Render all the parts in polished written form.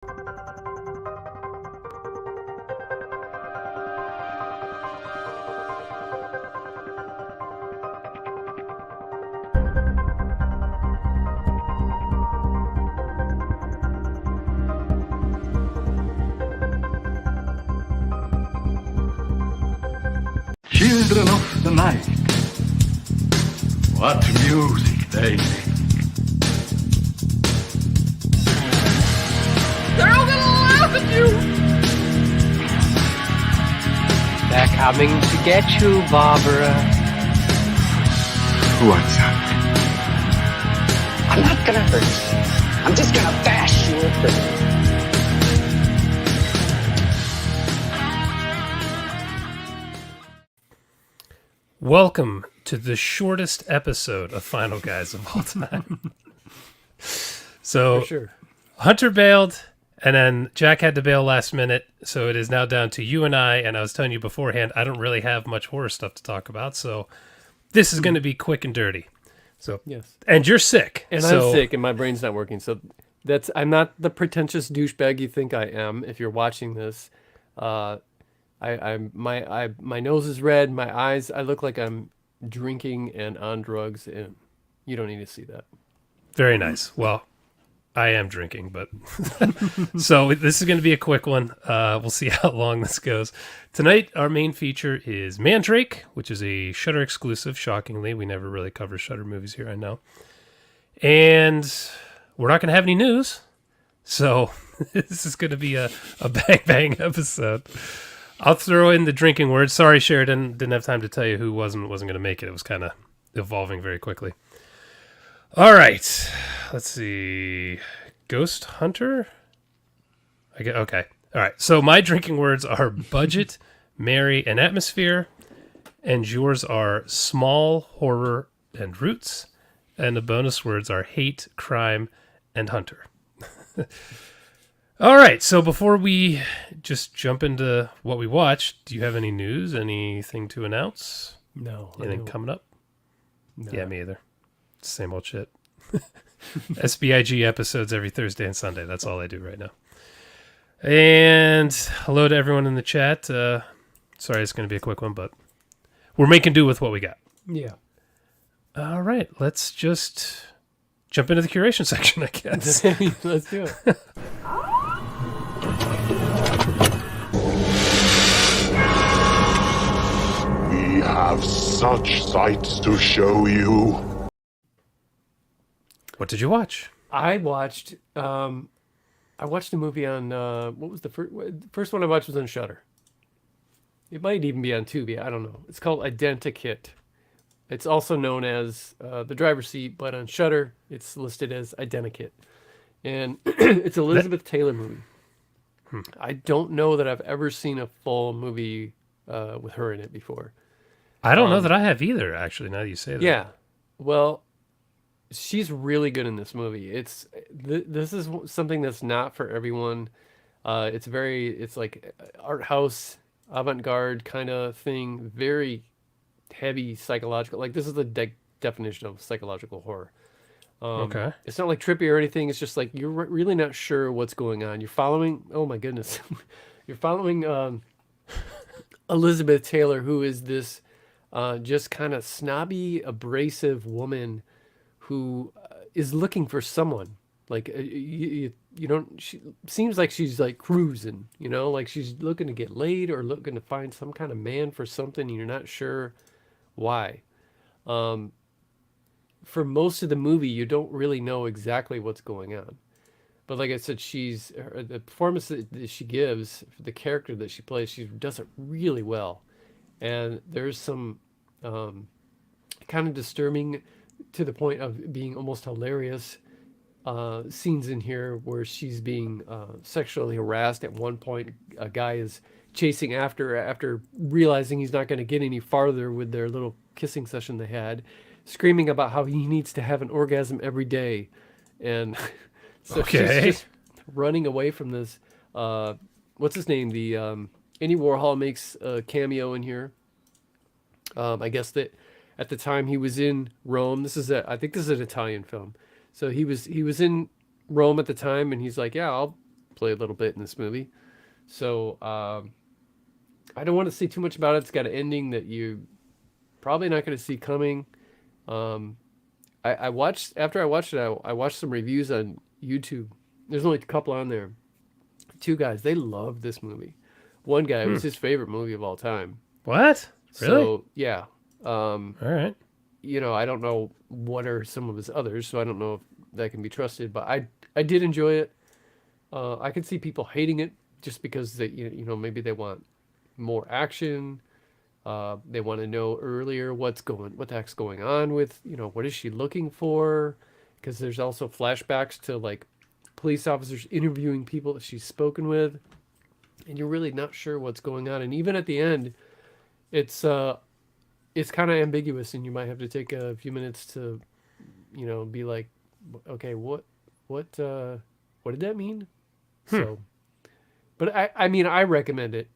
Children of the night, what music they make. They're all gonna laugh at you! They're coming to get you, Barbara. What's that? I'm not gonna hurt you. I'm just gonna bash you a bit. Welcome to the shortest episode of Final Guys of all time. So, For sure. Hunter bailed, and then Jack had to bail last minute, so it is now down to you and I was telling you beforehand, I don't really have much horror stuff to talk about, so this is going to be quick and dirty. So, Yes. And you're sick. And so, I'm sick and my brain's not working. So I'm not the pretentious douchebag you think I am if you're watching this. My nose is red, my eyes, I look like I'm drinking and on drugs, and you don't need to see that. Very nice. Well, I am drinking, but so this is going to be a quick one. We'll see how long this goes. Tonight, our main feature is Mandrake, which is a Shudder exclusive. Shockingly, we never really cover Shudder movies here, I know. And we're not going to have any news, so this is going to be a bang episode. I'll throw in the drinking word. Sorry, Sheridan, didn't have time to tell you who wasn't going to make it. It was kind of evolving very quickly. All right, let's see. Ghost Hunter? Okay. All right, so my drinking words are budget, Mary, and atmosphere, and yours are small, horror, and roots, and the bonus words are hate, crime, and hunter. All right, so before we just jump into what we watched, do you have any news, anything to announce? No. Anything coming up? No. Yeah, me either. Same old shit. SBIG episodes every Thursday and Sunday. That's all I do right now. And hello to everyone in the chat. Sorry, it's going to be a quick one, but we're making do with what we got. Yeah. All right, let's just jump into the curation section, I guess. Let's do it. We have such sights to show you. What did you watch? I watched a movie on what was the first one I watched was on Shudder. It might even be on Tubi. I don't know. It's called Identikit. It's also known as The Driver's Seat, but on Shudder it's listed as Identikit, and it's an Elizabeth Taylor movie. I don't know that I've ever seen a full movie with her in it before. I don't know that I have either, actually, now that you say that. Yeah, well, she's really good in this movie. This is something that's not for everyone. It's like art house, avant-garde kind of thing. Very heavy psychological. Like, this is the definition of psychological horror. Okay. It's not like trippy or anything. It's just like you're really not sure what's going on. You're following. Oh my goodness, you're following Elizabeth Taylor, who is this just kind of snobby, abrasive woman who is looking for someone. Like you don't. She seems like she's like cruising. Like she's looking to get laid or looking to find some kind of man for something. And you're not sure why. For most of the movie, you don't really know exactly what's going on. But like I said, the performance that she gives, the character that she plays, she does it really well. And there's some kind of disturbing to the point of being almost hilarious scenes in here where she's being sexually harassed. At one point, a guy is chasing after her after realizing he's not going to get any farther with their little kissing session they had, screaming about how he needs to have an orgasm every day. And so she's just running away from this. What's his name? The Andy Warhol makes a cameo in here. I guess that at the time he was in Rome. I think this is an Italian film. So he was in Rome at the time, and he's like, yeah, play a little bit in this movie. So I don't want to say too much about it. It's got an ending that you probably not going to see coming. I watched after I watched it. I watched some reviews on YouTube. There's only a couple on there. Two guys, they loved this movie. One guy, it was his favorite movie of all time. What? Really? So yeah. All right. You know, I don't know what are some of his others, so I don't know if that can be trusted. But I did enjoy it. I could see people hating it just because they, you know, maybe they want more action. They want to know earlier what the heck's going on with, you know, what is she looking for? Because there's also flashbacks to like police officers interviewing people that she's spoken with, and you're really not sure what's going on. And even at the end, it's kind of ambiguous, and you might have to take a few minutes to, you know, be like, okay, what did that mean? So, but I mean, I recommend it,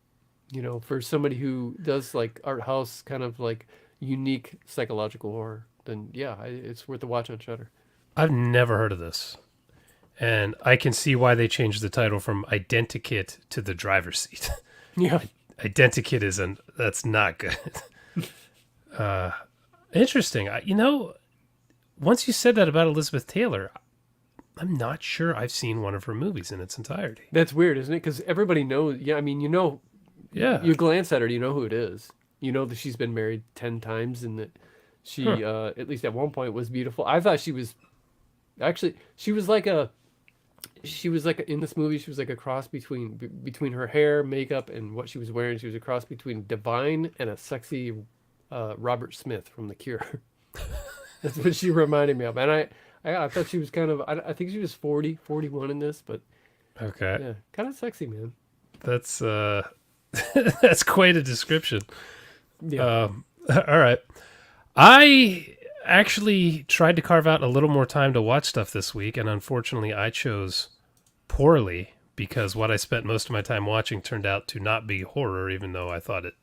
you know, for somebody who does like art house kind of like unique psychological horror. Then yeah, it's worth a watch on Shudder. I've never heard of this. And I can see why they changed the title from Identikit to The Driver's Seat. Yeah. Identikit that's not good. Interesting. You know, once you said that about Elizabeth Taylor, I'm not sure I've seen one of her movies in its entirety. That's weird, isn't it? Because everybody knows. Yeah, I mean, you know, Yeah. you glance at her, you know who it is. You know that she's been married 10 times and that she, at least at one point, was beautiful. I thought she was in this movie, she was like a cross between her hair, makeup, and what she was wearing. She was a cross between Divine and a sexy Robert Smith from The Cure. That's what she reminded me of. And I thought she was kind of, I think she was 41 in this, but Okay. yeah, kind of sexy, man. That's that's quite a description. Yeah. All right. I actually tried to carve out a little more time to watch stuff this week, and unfortunately I chose poorly because what I spent most of my time watching turned out to not be horror, even though I thought it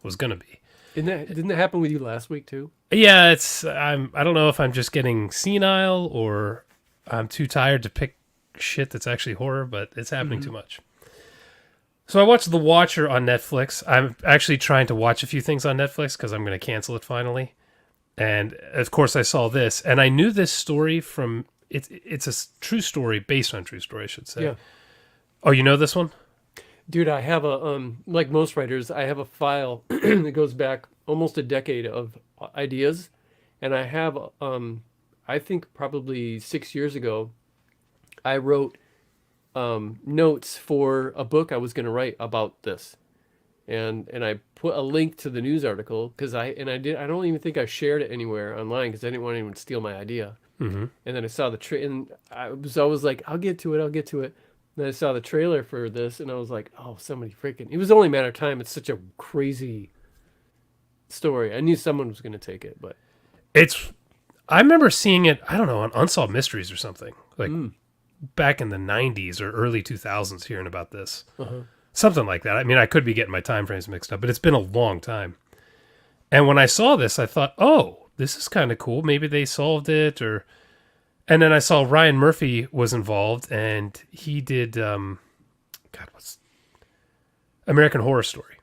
was going to be. Didn't that happen with you last week too? Yeah, I don't know if I'm just getting senile or I'm too tired to pick shit that's actually horror, but it's happening too much. So I watched The Watcher on Netflix. I'm actually trying to watch a few things on Netflix because I'm going to cancel it finally. And of course I saw this, and I knew this story from it's a true story based on true story, I should say. Yeah. Oh, you know this one? Dude, I have a like most writers, I have a file that goes back almost a decade of ideas, and I have I think probably 6 years ago, I wrote notes for a book I was going to write about this, and I put a link to the news article because I don't even think I shared it anywhere online because I didn't want anyone to steal my idea. Mm-hmm. And then I saw and I was always like, I'll get to it. Then I saw the trailer for this, and I was like, oh, somebody freaking... It was only a matter of time. It's such a crazy story. I knew someone was going to take it, but... I remember seeing it, I don't know, on Unsolved Mysteries or something. Like, back in the 90s or early 2000s, hearing about this. Something like that. I mean, I could be getting my time frames mixed up, but it's been a long time. And when I saw this, I thought, oh, this is kind of cool. Maybe they solved it, or... And then I saw Ryan Murphy was involved, and he did, what's American Horror Story.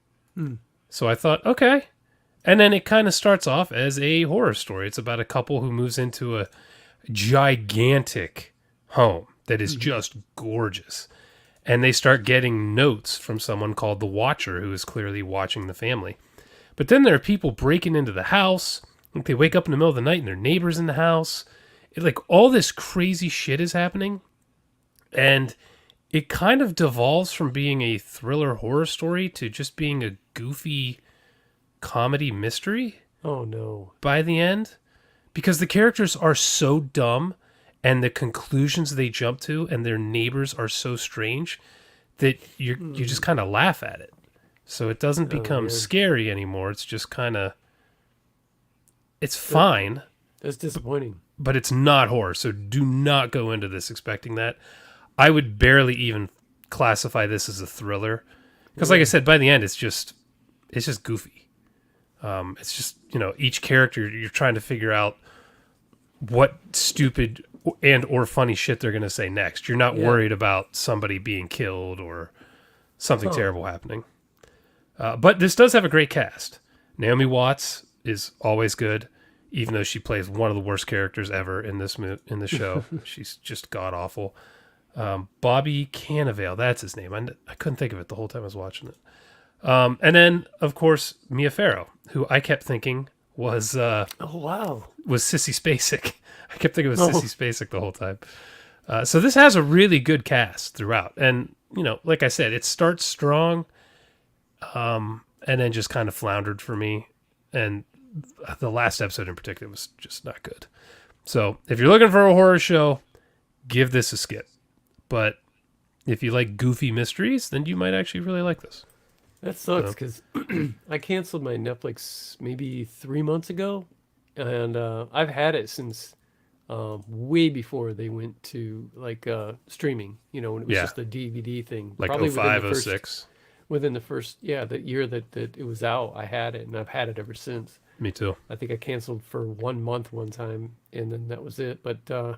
So I thought, okay. And then it kind of starts off as a horror story. It's about a couple who moves into a gigantic home that is just gorgeous. And they start getting notes from someone called the Watcher, who is clearly watching the family. But then there are people breaking into the house. Like they wake up in the middle of the night and their neighbor's in the house. Like all this crazy shit is happening, and it kind of devolves from being a thriller horror story to just being a goofy comedy mystery. Oh no. By the end, because the characters are so dumb and the conclusions they jump to and their neighbors are so strange that you just kind of laugh at it. So it doesn't become scary anymore. It's just kind of, it's fine. That's disappointing. But it's not horror, so do not go into this expecting that. I would barely even classify this as a thriller, because, like I said, by the end, it's just goofy. It's just, you know, each character you're trying to figure out what stupid or funny shit they're going to say next. You're not Yeah. worried about somebody being killed or something terrible happening. But this does have a great cast. Naomi Watts is always good, even though she plays one of the worst characters ever in this in the show. She's just god awful. Bobby Cannavale, that's his name. I couldn't think of it the whole time I was watching it. And then, of course, Mia Farrow, who I kept thinking was Oh wow. was Sissy Spacek. I kept thinking it was Sissy Spacek the whole time. So this has a really good cast throughout. And, like I said, it starts strong and then just kind of floundered for me. And the last episode in particular was just not good. So if you're looking for a horror show, give this a skip. But if you like goofy mysteries, then you might actually really like this. That sucks because I canceled my Netflix maybe 3 months ago, and I've had it since way before they went to streaming. When it was just the DVD thing, Like probably 05, 06. Within the first the year that it was out, I had it, and I've had it ever since. Me too. I think I canceled for 1 month one time, and then that was it. But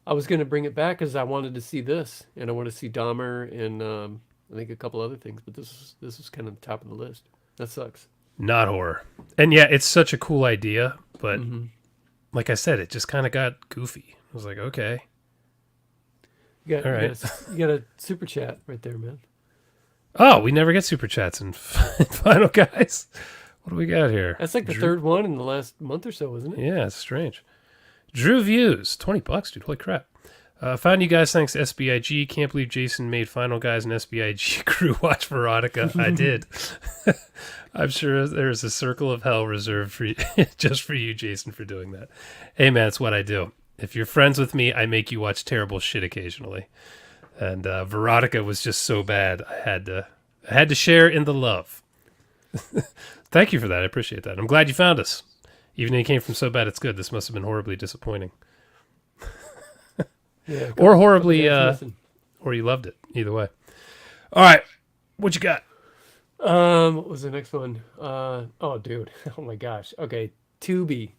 I was going to bring it back because I wanted to see this, and I want to see Dahmer and. I think a couple other things, but this was kind of the top of the list. That sucks. Not horror. And yeah, it's such a cool idea, but like I said, it just kind of got goofy. I was like, okay. You got, all right. you got a super chat right there, man. Oh, we never get super chats in Final Guys. What do we got here? That's like the third one in the last month or so, isn't it? Yeah, it's strange. Drew Views, $20, dude. Holy crap. Found you guys thanks to SBIG. Can't believe Jason made Final Guys and SBIG crew watch Veronica. I did. I'm sure there's a circle of hell reserved for you, just for you, Jason, for doing that. Hey, man, it's what I do. If you're friends with me, I make you watch terrible shit occasionally. And Veronica was just so bad, I had to share in the love. Thank you for that. I appreciate that. I'm glad you found us. Even though you came from so bad it's good. This must have been horribly disappointing. Yeah, Or horribly, listen. or you loved it. Either way. All right. What you got? What was the next one? Oh, dude. Oh, my gosh. Okay, Tubi.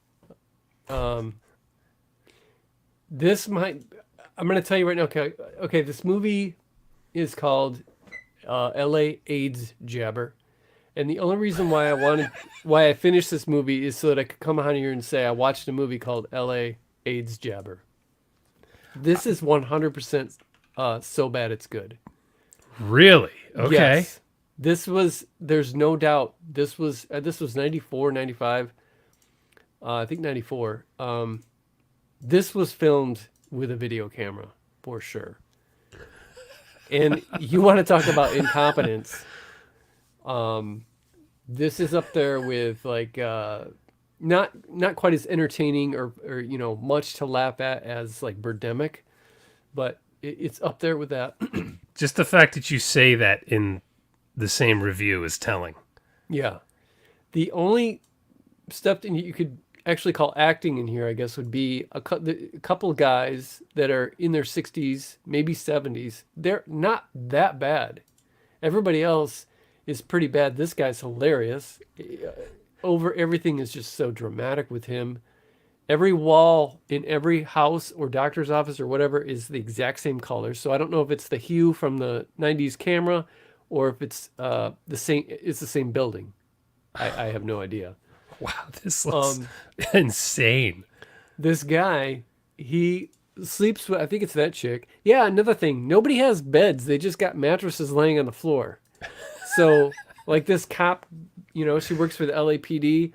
This might... I'm going to tell you right now. Okay, this movie is called L.A. AIDS Jabber. And the only reason why I finished this movie is so that I could come on here and say I watched a movie called L.A. AIDS Jabber. This is 100% so bad it's good. Really? Okay. Yes. There's no doubt, this was 94, 95, I think 94. This was filmed with a video camera, for sure. And you want to talk about incompetence. This is up there with not quite as entertaining or much to laugh at as like Birdemic, but it's up there with that. Just the fact that you say that in the same review is telling. Yeah. The only stuff that you could actually call acting in here, I guess, would be a couple guys that are in their 60s, maybe 70s. They're not that bad. Everybody else is pretty bad. This guy's hilarious. Everything is just so dramatic with him. Every wall in every house or doctor's office or whatever is the exact same color. So I don't know if it's the hue from the 90s camera or if it's the same. It's the same building. I have no idea. Wow, this looks insane. This guy, he sleeps with, I think it's that chick. Yeah, another thing. Nobody has beds. They just got mattresses laying on the floor. So, like this cop, she works for the LAPD.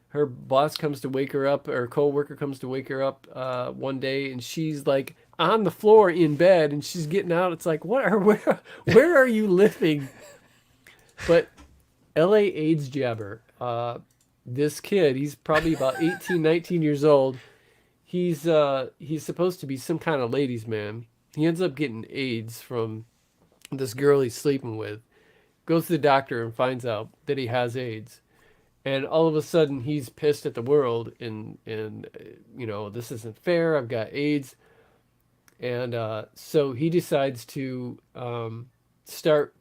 Her boss comes to wake her up, or co-worker comes to wake her up one day, and she's like on the floor in bed, and she's getting out. It's like, where are you living? But LA AIDS Jabber, this kid, he's probably about 18, 19 years old. He's supposed to be some kind of ladies' man. He ends up getting AIDS from this girl he's sleeping with. Goes to the doctor and finds out that he has AIDS. And all of a sudden he's pissed at the world and this isn't fair. I've got AIDS. And so he decides to start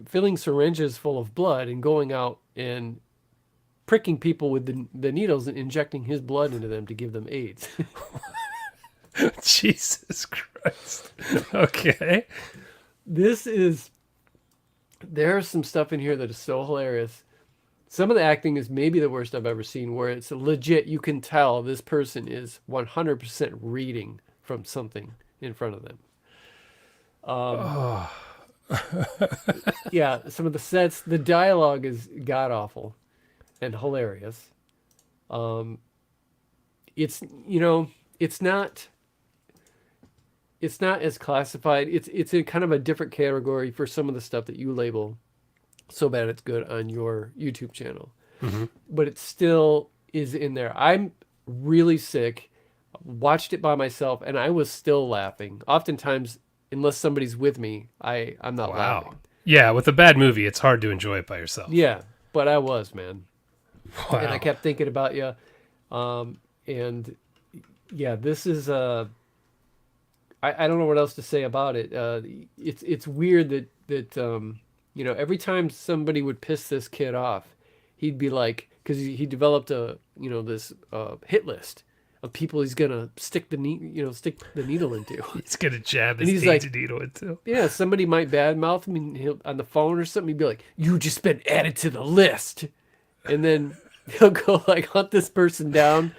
filling syringes full of blood and going out and pricking people with the needles and injecting his blood into them to give them AIDS. Jesus Christ. Okay. There's some stuff in here that is so hilarious. Some of the acting is maybe the worst I've ever seen, where it's legit, you can tell this person is 100% reading from something in front of them. Yeah, some of the sets, the dialogue is god awful and hilarious. It's it's not as classified. It's in kind of a different category for some of the stuff that you label so bad it's good on your YouTube channel. But it still is in there. I'm really sick. Watched it by myself and I was still laughing. Oftentimes, unless somebody's with me, I'm not laughing. Yeah, with a bad movie, it's hard to enjoy it by yourself. Yeah, but I was, man. Wow. And I kept thinking about you. And yeah, this is I don't know what else to say about it. It's weird that every time somebody would piss this kid off, he'd be like, because he developed this hit list of people he's gonna stick the needle into. He's gonna jab And his he's like- needle into. Yeah, somebody might badmouth him and he'll, on the phone or something. He'd be like, "You just been added to the list," and then he'll go like hunt this person down.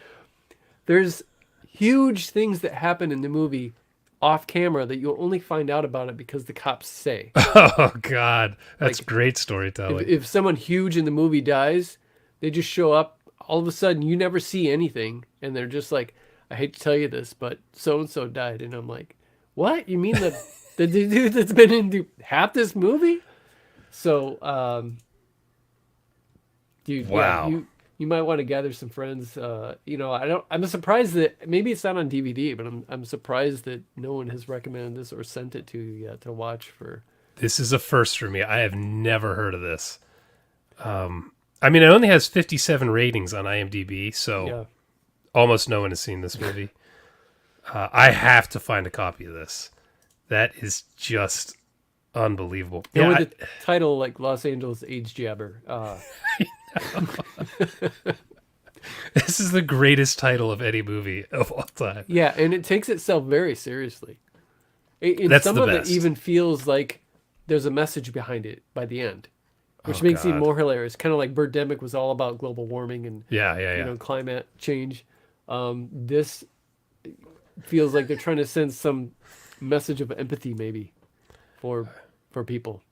There's huge things that happen in the movie off camera that you'll only find out about it because the cops say. Oh God, that's great storytelling. If someone huge in the movie dies, they just show up. All of a sudden, you never see anything, and they're just like, "I hate to tell you this, but so and so died," and I'm like, "What? You mean the dude that's been in half this movie?" So, dude, Wow. yeah, you might want to gather some friends. I'm surprised that maybe it's not on DVD, but I'm surprised that no one has recommended this or sent it to you yet to watch for. This is a first for me. I have never heard of this. I mean, it only has 57 ratings on IMDb, so Yeah. almost no one has seen this movie. I have to find a copy of this. That is just unbelievable. Yeah, Yeah, with the title like Los Angeles AIDS Jabber. this is the greatest title of any movie of all time. Yeah, and it takes itself very seriously. And That's some the of best. it even feels like there's a message behind it by the end, which makes it God. more hilarious. Kind of like Birdemic was all about global warming and Yeah. climate change. This feels like they're trying to send some message of empathy, maybe, for people.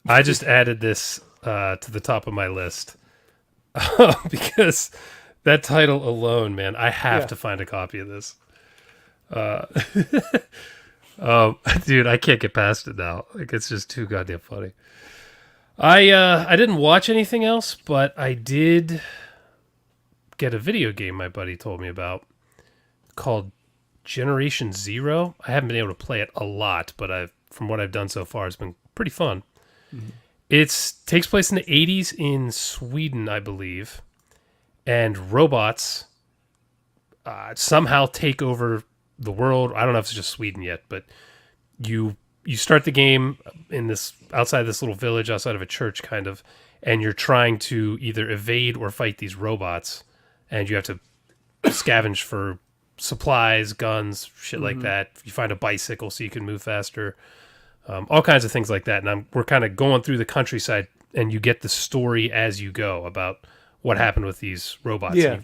I just added this to the top of my list because that title alone, man, I have Yeah. to find a copy of this. Dude, I can't get past it now. Like, it's just too goddamn funny. I didn't watch anything else, but I did get a video game my buddy told me about called Generation Zero. I haven't been able to play it a lot, but from what I've done so far, it's been pretty fun. It takes place in the 80s in Sweden, I believe, and robots somehow take over the world. I don't know if it's just Sweden yet, but you start the game in this outside this little village outside of a church, kind of, and you're trying to either evade or fight these robots, and you have to scavenge for supplies, guns, shit like that. You find a bicycle so you can move faster. All kinds of things like that. And we're kind of going through the countryside, and you get the story as you go about what happened with these robots. Yeah.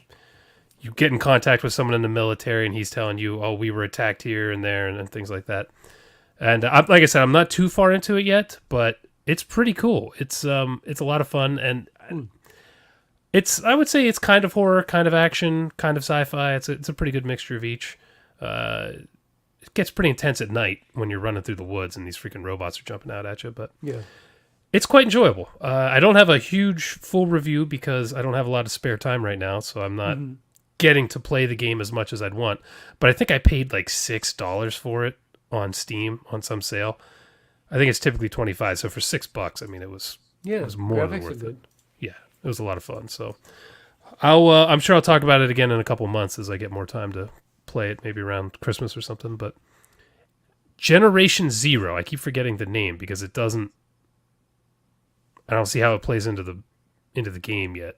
You get in contact with someone in the military, and he's telling you, "Oh, we were attacked here and there," and things like that. And like I said, I'm not too far into it yet, but it's pretty cool. It's a lot of fun, and I would say it's kind of horror, kind of action, kind of sci-fi. It's a pretty good mixture of each. It gets pretty intense at night when you're running through the woods and these freaking robots are jumping out at you, but Yeah. it's quite enjoyable. I don't have a huge full review because I don't have a lot of spare time right now, so I'm not getting to play the game as much as I'd want. But I think I paid like $6 for it on Steam on some sale. I think it's typically $25, so for $6, I mean, it was more than graphics are worth it. good. Yeah, it was a lot of fun. So I'm sure I'll talk about it again in a couple months as I get more time to play it, maybe around Christmas or something. But Generation Zero, I keep forgetting the name because it doesn't. I don't see how it plays into the game yet.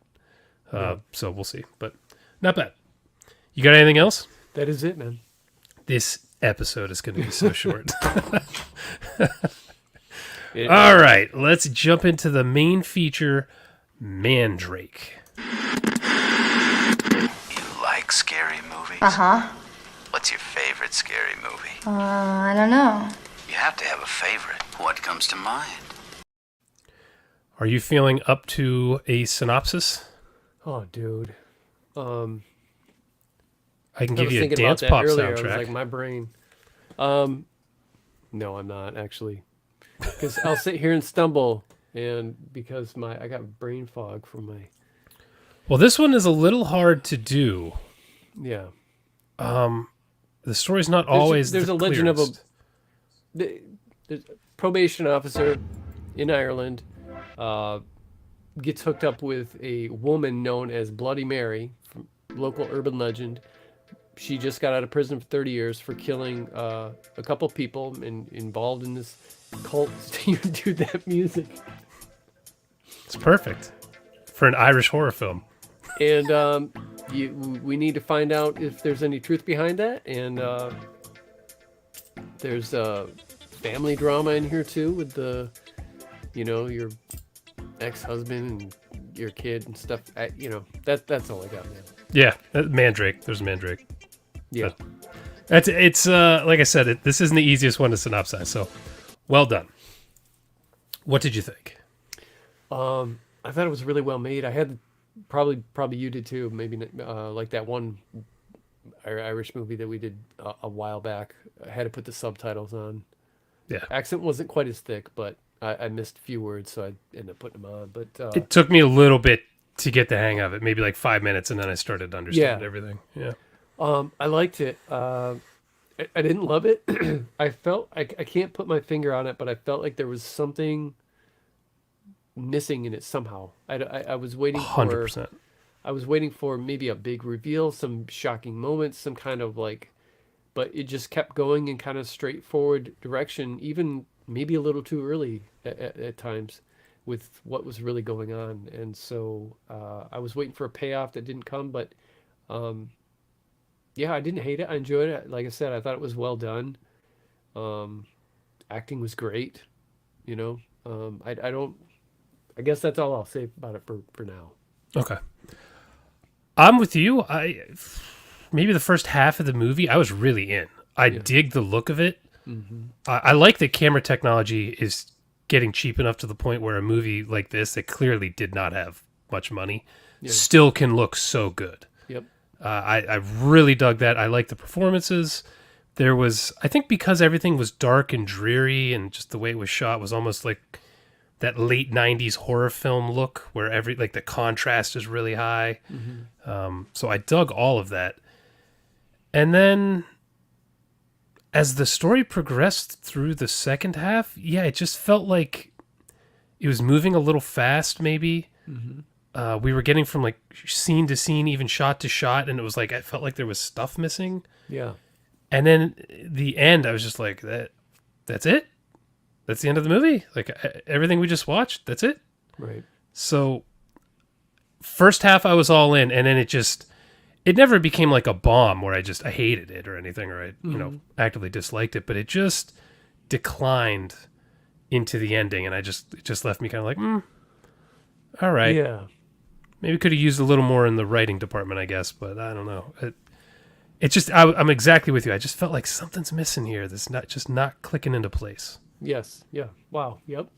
So we'll see, but not bad. You got anything else? That is it, man. This episode is going to be so short. All right, let's jump into the main feature, Mandrake. You like scary movies? Uh-huh. What's your favorite scary movie? I don't know. You have to have a favorite. What comes to mind? Are you feeling up to a synopsis? Oh, dude. I can I give was you a thinking dance about that pop earlier. I was soundtrack. like, my brain. No, I'm not actually, because I'll sit here and stumble, and because I got brain fog from my. Well, this one is a little hard to do. Yeah. The story's not always There's the a legend of clearest. there's a probation officer in Ireland gets hooked up with a woman known as Bloody Mary, from local urban legend. She just got out of prison for 30 years for killing a couple people involved in this cult. Dude, that music. It's perfect for an Irish horror film. And we need to find out if there's any truth behind that. And there's family drama in here too, with your ex-husband and your kid and stuff. That's all I got, man. Yeah, Mandrake. There's Mandrake. Yeah. It's like I said, this isn't the easiest one to synopsize. So, well done. What did you think? I thought it was really well made. I had probably you did too. Maybe like that one Irish movie that we did a while back. I had to put the subtitles on. Yeah. Accent wasn't quite as thick, but I missed a few words, so I ended up putting them on. But It took me a little bit to get the hang of it, maybe like 5 minutes, and then I started to understand Yeah. everything. Yeah. I liked it. I didn't love it. I felt I can't put my finger on it, but I felt like there was something missing in it somehow. I was waiting for 100%. I was waiting for maybe a big reveal, some shocking moments, some kind of but it just kept going in kind of straightforward direction, even maybe a little too early at times with what was really going on. And so I was waiting for a payoff that didn't come, but yeah, I didn't hate it. I enjoyed it. Like I said, I thought it was well done. Acting was great. I guess that's all I'll say about it for now. Okay. I'm with you. Maybe the first half of the movie, I was really in. I dig the look of it. Mm-hmm. I like that camera technology is getting cheap enough to the point where a movie like this that clearly did not have much money still can look so good. Yep. I really dug that. I like the performances. There was, I think because everything was dark and dreary and just the way it was shot was almost like that late 90s horror film look where the contrast is really high. Mm-hmm. So I dug all of that. And then as the story progressed through the second half, it just felt like it was moving a little fast maybe. Mm-hmm. We were getting from like scene to scene, even shot to shot, and it was like I felt like there was stuff missing. Yeah. And then the end, I was just like, that's it? That's the end of the movie? Like everything we just watched, that's it? Right. So first half I was all in, and then it never became like a bomb where I hated it or anything, or I actively disliked it, but it just declined into the ending, and it just left me kind of like, all right. Yeah. Maybe could have used a little more in the writing department, I guess, but I don't know. It's just I'm exactly with you. I just felt like something's missing here. That's not clicking into place. Yes. Yeah. Wow. Yep.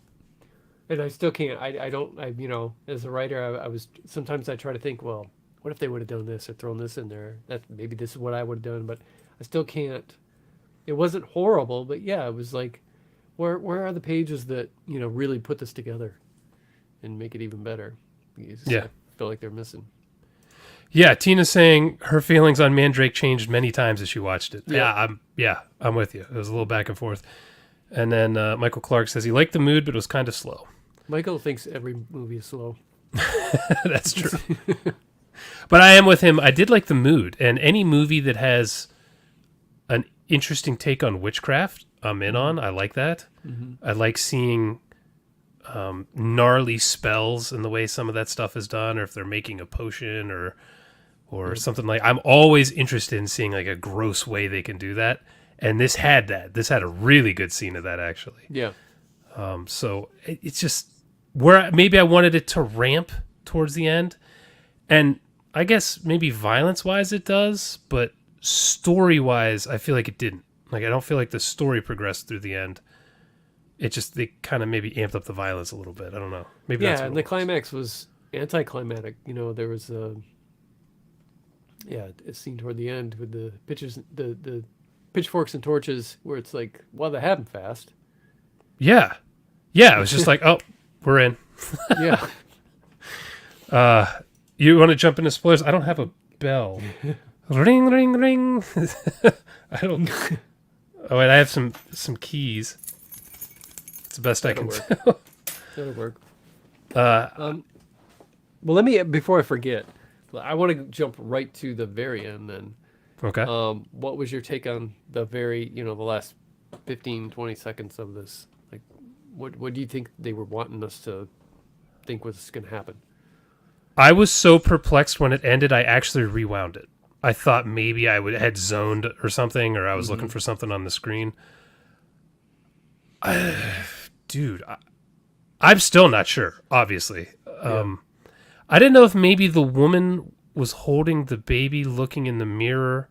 And I still can't. As a writer, I was sometimes I try to think, well, what if they would have done this or thrown this in there? That maybe this is what I would have done, but I still can't. It wasn't horrible, but yeah, it was like, where are the pages that really put this together and make it even better? Because I feel like they're missing. Yeah, Tina's saying her feelings on Mandrake changed many times as she watched it. Yeah. I'm with you. It was a little back and forth. And then Michael Clark says he liked the mood, but it was kind of slow. Michael thinks every movie is slow. That's true. But I am with him. I did like the mood, and any movie that has an interesting take on witchcraft, I'm in on. I like that. Mm-hmm. I like seeing gnarly spells and the way some of that stuff is done, or if they're making a potion or or something like. I'm always interested in seeing like a gross way they can do that, and this had that. This had a really good scene of that actually. Yeah. So it's just where maybe I wanted it to ramp towards the end, and I guess maybe violence-wise it does, but story-wise I feel like it didn't. Like I don't feel like the story progressed through the end. It just they kind of maybe amped up the violence a little bit. I don't know. Maybe that's Yeah, what and it the was. climax was anticlimactic. You know, there was a scene toward the end with the the pitchforks and torches, where it's like, well, that happened fast. Yeah, it was just like, oh, we're in. Yeah. You want to jump into spoilers? I don't have a bell. Ring, ring, ring. I don't. Oh wait, I have some keys. It's the best I can That'll tell. That'll work. Well, let me, before I forget, I want to jump right to the very end then. Okay. What was your take on the the last 15, 20 seconds of this? Like, what do you think they were wanting us to think was going to happen? I was so perplexed when it ended, I actually rewound it. I thought maybe I had zoned or something, or I was looking for something on the screen. Dude, I'm still not sure, obviously. I didn't know if maybe the woman was holding the baby, looking in the mirror,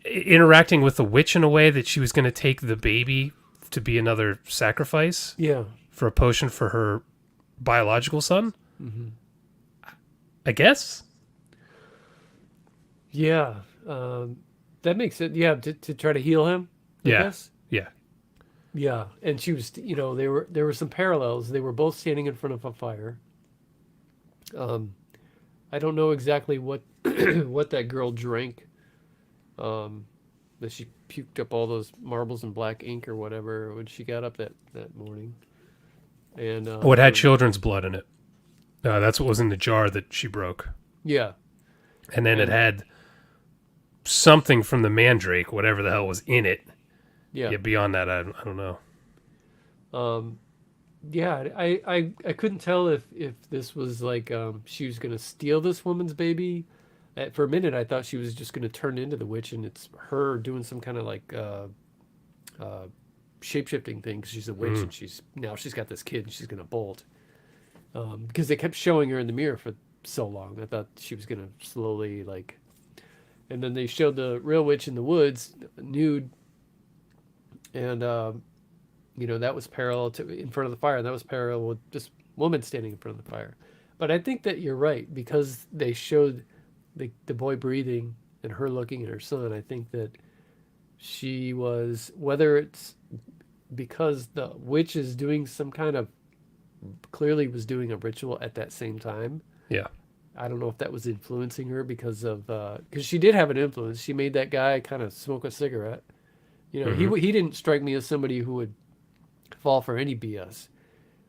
interacting with the witch in a way that she was going to take the baby to be another sacrifice Yeah. for a potion for her biological son. I guess. Yeah. That makes it, yeah, to try to heal him, I guess. Yeah. Yeah, and she was, there were some parallels. They were both standing in front of a fire. I don't know exactly what what that girl drank. That she puked up all those marbles and black ink or whatever when she got up that morning. And It had children's blood in it. That's what was in the jar that she broke. yeah, And then it had something from the Mandrake, whatever the hell was in it. yeah, Yeah, beyond that, I don't know. yeah. I couldn't tell if this was like she was gonna steal this woman's baby. For a minute, I thought she was just gonna turn into the witch, and it's her doing some kind of like shape-shifting thing, 'cause she's a witch and she's got this kid and she's gonna bolt. Because they kept showing her in the mirror for so long, I thought she was gonna slowly like. And then they showed the real witch in the woods, nude, and that was parallel to in front of the fire, and that was parallel with this woman standing in front of the fire. But I think that you're right, because they showed the boy breathing and her looking at her son. I think that she was, whether it's because the witch is doing some kind of, clearly was doing a ritual at that same time. Yeah. I don't know if that was influencing her because she did have an influence. She made that guy kind of smoke a cigarette. He didn't strike me as somebody who would fall for any BS,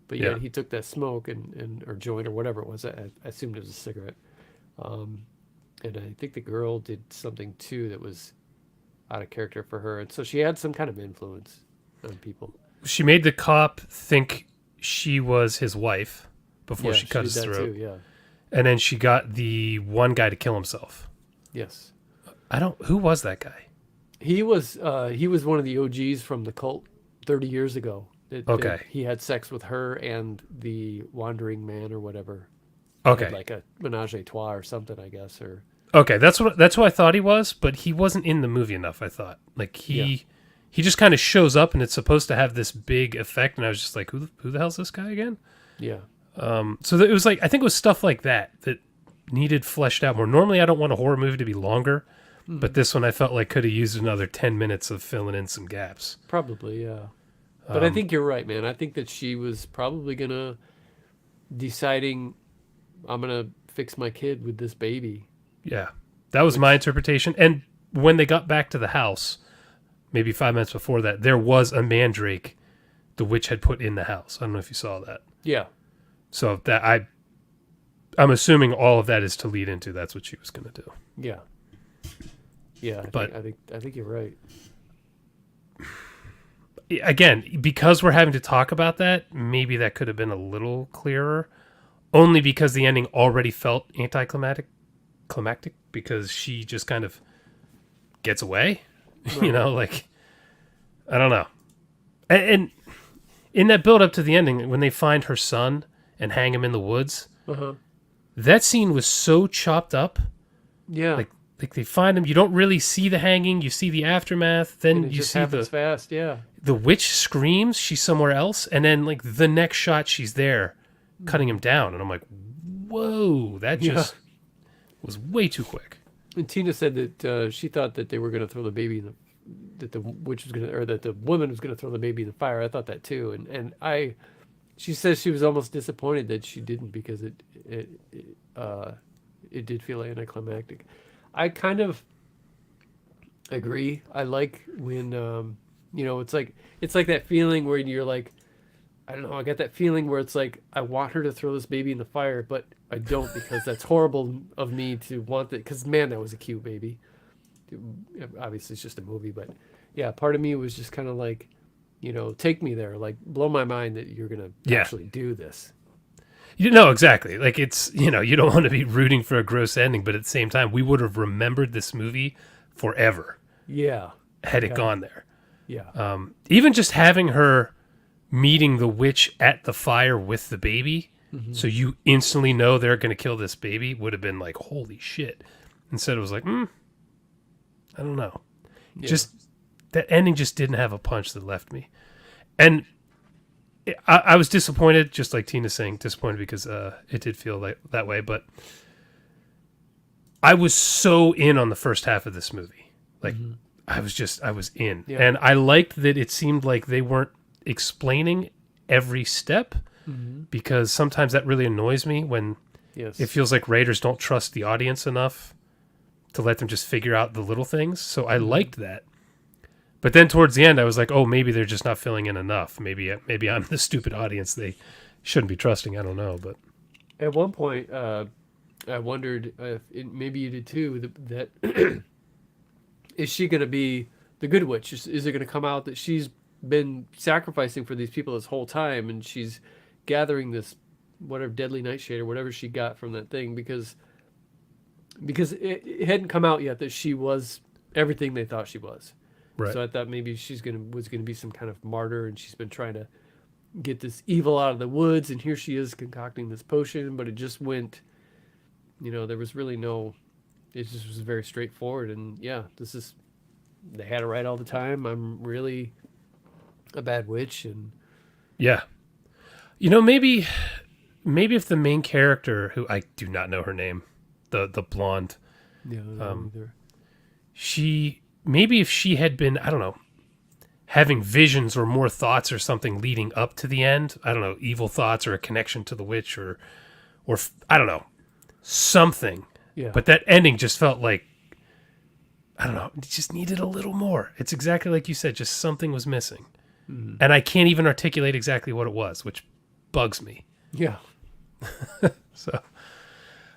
but yet he took that smoke and or joint or whatever it was. I assumed it was a cigarette. And I think the girl did something too that was out of character for her, and so she had some kind of influence on people. She made the cop think she was his wife before Yeah, she cut did his that throat. too, yeah. And then she got the one guy to kill himself. Yes. Who was that guy? He was one of the OGs from the cult 30 years ago. Okay. He had sex with her and the wandering man or whatever. Okay. Had like a menage a trois or something, I guess. Or Okay, that's who I thought he was, but he wasn't in the movie enough, I thought. Like he just kind of shows up and it's supposed to have this big effect, and I was just like, who the hell's this guy again? yeah. So it was like, I think it was stuff like that needed fleshed out more. Normally I don't want a horror movie to be longer, but this one I felt like could have used another 10 minutes of filling in some gaps. Probably, yeah. But I think you're right, man. I think that she was probably deciding, I'm gonna fix my kid with this baby. Yeah, that was my interpretation. And when they got back to the house, maybe 5 minutes before that, there was a mandrake the witch had put in the house. I don't know if you saw that. Yeah. So that I'm assuming all of that is to lead into that's what she was going to do. Yeah. Yeah. I think you're right. Again, because we're having to talk about that, maybe that could have been a little clearer. only because the ending already felt climactic, because she just kind of gets away. You know, like, I don't know. And in that build up to the ending, when they find her son and hang him in the woods, that scene was so chopped up. Yeah. Like they find him, you don't really see the hanging, you see the aftermath, then it you just see happens fast, yeah. the witch screams, she's somewhere else, and then like the next shot she's there cutting him down, and I'm like, whoa, that just was way too quick. And Tina said that she thought that they were going to throw the baby in that the witch was going to, or that the woman was going to throw the baby in the fire. I thought that too, and she says she was almost disappointed that she didn't, because it did feel anticlimactic. I kind of agree. I like when it's like that feeling where you're like, I don't know, I got that feeling where it's like, I want her to throw this baby in the fire, but I don't, because that's horrible of me to want that, because man, that was a cute baby. Obviously it's just a movie, but yeah, part of me was just kind of like, take me there, like blow my mind that you're going to actually do this. You know, exactly. Like, it's, you don't want to be rooting for a gross ending, but at the same time, we would have remembered this movie forever. Yeah. Had it gone there. Yeah. Even just having her meeting the witch at the fire with the baby, so you instantly know they're going to kill this baby, would have been like, holy shit. Instead, it was like, I don't know. Yeah. Just, that ending just didn't have a punch that left me. And I was disappointed, just like Tina's saying, disappointed because it did feel like that way, but I was so in on the first half of this movie. Like, I was in. Yeah. And I liked that it seemed like they weren't explaining every step, because sometimes that really annoys me when it feels like writers don't trust the audience enough to let them just figure out the little things. So I liked that. But then towards the end, I was like, oh, maybe they're just not filling in enough. Maybe I'm the stupid audience they shouldn't be trusting. I don't know. But at one point, I wondered, maybe you did too, that is she going to be the good witch? Is it going to come out that she's been sacrificing for these people this whole time, and she's gathering this whatever deadly nightshade or whatever she got from that thing, because it hadn't come out yet that she was everything they thought she was. Right. So I thought maybe was gonna be some kind of martyr, and she's been trying to get this evil out of the woods, and here she is concocting this potion, but it just went, there was really no, it just was very straightforward, and they had it right all the time. I'm really a bad witch, and yeah, maybe if the main character, who I do not know her name, the blonde, maybe if she had been, I don't know, having visions or more thoughts or something leading up to the end, I don't know, evil thoughts or a connection to the witch or I don't know, something. Yeah. But that ending just felt like, I don't know, it just needed a little more. It's exactly like you said, just something was missing. And I can't even articulate exactly what it was, which bugs me. Yeah. So,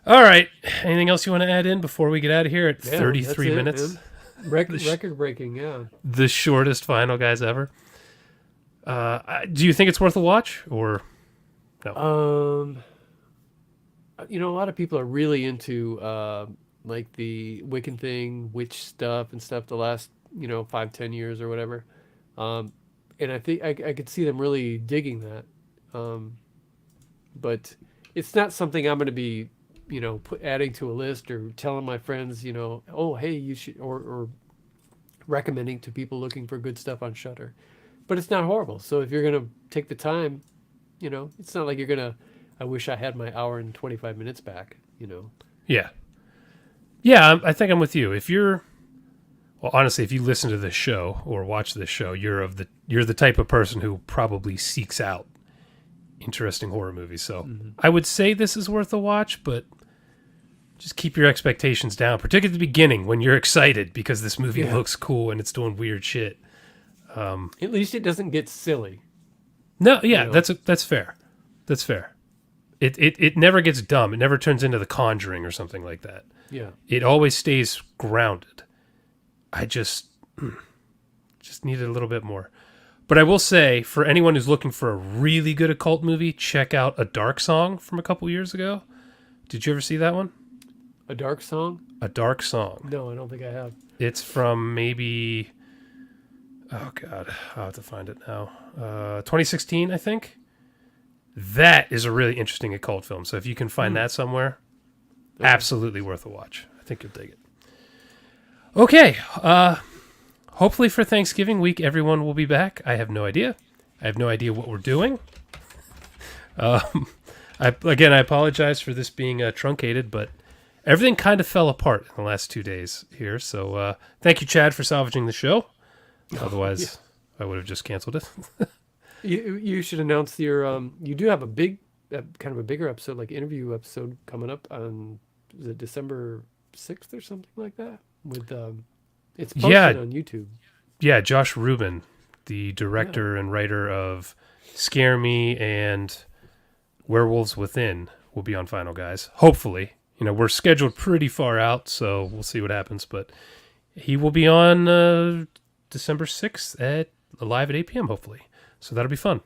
all right. Anything else you want to add in before we get out of here at 33 minutes? Man. Record breaking, yeah. The shortest Final Guys ever. Do you think it's worth a watch, or no? A lot of people are really into like the Wiccan thing, witch stuff and stuff the last 5-10 years or whatever. And I think I could see them really digging that. But it's not something I'm going to be adding to a list or telling my friends, oh, hey, you should, or recommending to people looking for good stuff on Shudder. But it's not horrible. So if you're going to take the time, it's not like you're going to, I wish I had my hour and 25 minutes back, Yeah. Yeah, I think I'm with you. Well, honestly, if you listen to this show or watch this show, you're the type of person who probably seeks out interesting horror movies. So I would say this is worth a watch, but just keep your expectations down, particularly at the beginning when you're excited because this movie looks cool and it's doing weird shit. At least it doesn't get silly. No, yeah, that's fair. That's fair. It never gets dumb. It never turns into The Conjuring or something like that. Yeah. It always stays grounded. I just needed a little bit more. But I will say, for anyone who's looking for a really good occult movie, check out A Dark Song from a couple years ago. Did you ever see that one? A Dark Song? A Dark Song. No, I don't think I have. It's from maybe... Oh, God. I'll have to find it now. 2016, I think. That is a really interesting occult film. So if you can find that somewhere, absolutely worth a watch. I think you'll dig it. Okay. Hopefully for Thanksgiving week, everyone will be back. I have no idea. I have no idea what we're doing. I apologize for this being truncated, but everything kind of fell apart in the last 2 days here. So thank you, Chad, for salvaging the show. Otherwise, I would have just canceled it. You should announce your you do have a big kind of a bigger episode, like interview episode coming up on, is it December 6th or something like that? With it's posted on YouTube. Yeah, Josh Rubin, the director and writer of Scare Me and Werewolves Within, will be on Final Guys. Hopefully. We're scheduled pretty far out, so we'll see what happens, but he will be on December 6th live at 8 p.m. hopefully. So that'll be fun.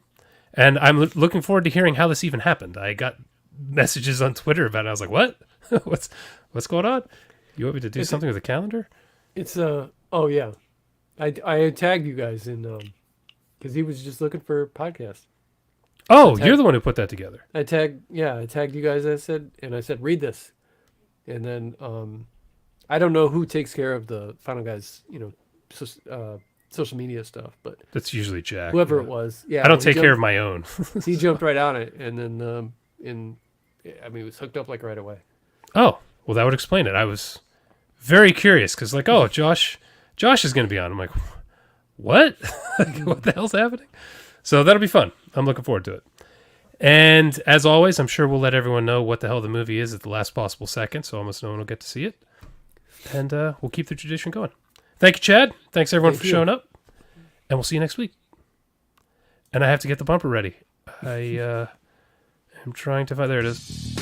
And I'm looking forward to hearing how this even happened. I got messages on Twitter about it. I was like, what? What's going on? You want me to do something with the calendar? It's oh yeah. I tagged you guys in because he was just looking for a podcast. Oh, you're the one who put that together. I tagged you guys. I said read this, and then I don't know who takes care of the Final Guys, social media stuff, but That's usually Jack. whoever it was, yeah, I don't take care of my own. He jumped right on it, and then it was hooked up like right away. Oh, well, that would explain it. I was very curious because, Josh is going to be on. I'm like, what? What the hell's happening? So that'll be fun. I'm looking forward to it. And as always, I'm sure we'll let everyone know what the hell the movie is at the last possible second, so almost no one will get to see it. And we'll keep the tradition going. Thank you, Chad. Thanks, everyone, for showing up. And we'll see you next week. And I have to get the bumper ready. I am trying to find... There it is.